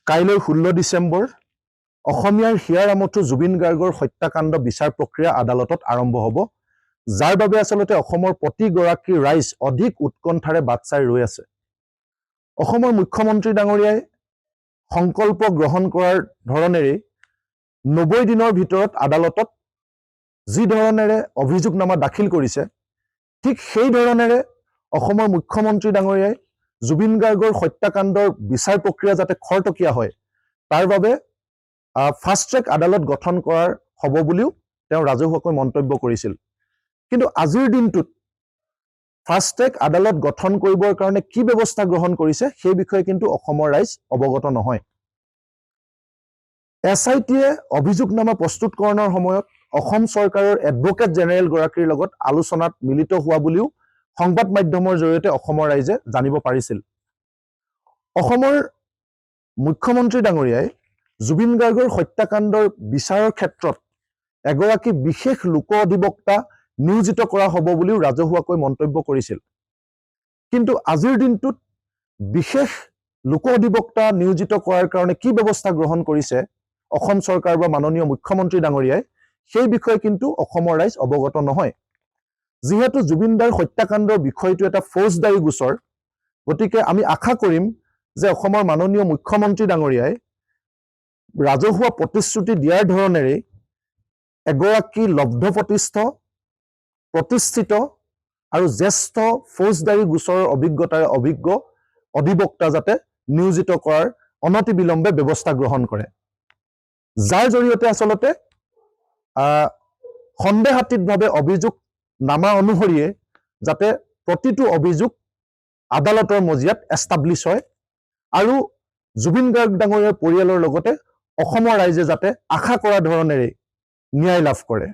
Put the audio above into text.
কাইলৈ 16 ডিচেম্বৰ অসমীয়াৰ হিয়াৰ আমঠু জুবিন গাৰ্গৰ হত্যাকাণ্ড বিচাৰ প্ৰক্ৰিয়া আদালতত আৰম্ভ হ'ব, যাৰ বাবে আচলতে অসমৰ প্ৰতিগৰাকী ৰাইজ অধিক উৎকণ্ঠাৰে বাট চাই ৰৈ আছে। অসমৰ মুখ্যমন্ত্ৰী ডাঙৰীয়াই সংকল্প গ্ৰহণ কৰাৰ ধৰণেৰে 90 দিনৰ ভিতৰত আদালতত যি ধৰণেৰে অভিযোগনামা দাখিল কৰিছে, ঠিক সেই ধৰণেৰে অসমৰ মুখ্যমন্ত্ৰী ডাঙৰীয়াই জুবিন গাৰ্গৰ হত্যাকাণ্ডৰ বিচাৰ প্ৰক্ৰিয়া যাতে খৰতকীয়া হয়, তাৰ বাবে ফাষ্ট ট্ৰেক আদালত গঠন কৰাৰ হ'ব বুলিও তেওঁ ৰাজহুৱাকৈ মন্তব্য কৰিছিল। কিন্তু আজিৰ দিনটোত ফাষ্ট ট্ৰেক আদালত গঠন কৰিবৰ কাৰণে কি ব্যৱস্থা গ্ৰহণ কৰিছে সেই বিষয়ে কিন্তু অসমৰ ৰাইজ অৱগত নহয়। SITয়ে অভিযোগনামা প্ৰস্তুতকৰণৰ সময়ত অসম চৰকাৰৰ এডভোকেট জেনেৰেল গৰাকীৰ লগত আলোচনাত মিলিত হোৱা বুলিও সংবাদ মাধ্যমৰ জৰিয়তে অসমৰ ৰাইজে জানিব পাৰিছিল। অসমৰ মুখ্যমন্ত্ৰী ডাঙৰীয়াই জুবিন গাৰ্গৰ হত্যাকাণ্ডৰ বিচাৰৰ ক্ষেত্ৰত এগৰাকী বিশেষ লোক অধিবক্তা নিয়োজিত কৰা হ'ব বুলিও ৰাজহুৱাকৈ মন্তব্য কৰিছিল। কিন্তু আজিৰ দিনটোত বিশেষ লোক অধিবক্তা নিয়োজিত কৰাৰ কাৰণে কি ব্যৱস্থা গ্ৰহণ কৰিছে অসম চৰকাৰ বা মাননীয় মুখ্যমন্ত্ৰী ডাঙৰীয়াই, সেই বিষয়ে কিন্তু অসমৰ ৰাইজ অৱগত নহয়। যিহেতু জুবিনদাৰ হত্যাকাণ্ডৰ বিষয়টো এটা ফৌজদাৰী গোচৰ, গতিকে আমি আশা কৰিম যে অসমৰ মাননীয় মুখ্যমন্ত্ৰী ডাঙৰীয়াই ৰাজহুৱা প্ৰতিশ্ৰুতি দিয়াৰ ধৰণেৰে এগৰাকী প্ৰতিষ্ঠিত আৰু জ্যেষ্ঠ ফৌজদাৰী গোচৰৰ অভিজ্ঞতাৰে অভিজ্ঞ অধিবক্তা যাতে নিয়োজিত কৰাৰ অনতিবিলম্বে ব্যৱস্থা গ্ৰহণ কৰে, যাৰ জৰিয়তে আচলতে সন্দেহাতীতভাৱে অভিযোগ নামা অনুসৰিয়ে যাতে প্ৰতিটো অভিযোগ আদালতৰ মজিয়াত এষ্টাব্লিছ হয় আৰু জুবিন গাৰ্গ ডাঙৰীয়াৰ পৰিয়ালৰ লগতে অসমৰ ৰাইজে যাতে আশা কৰা ধৰণেৰে ন্যায় লাভ কৰে।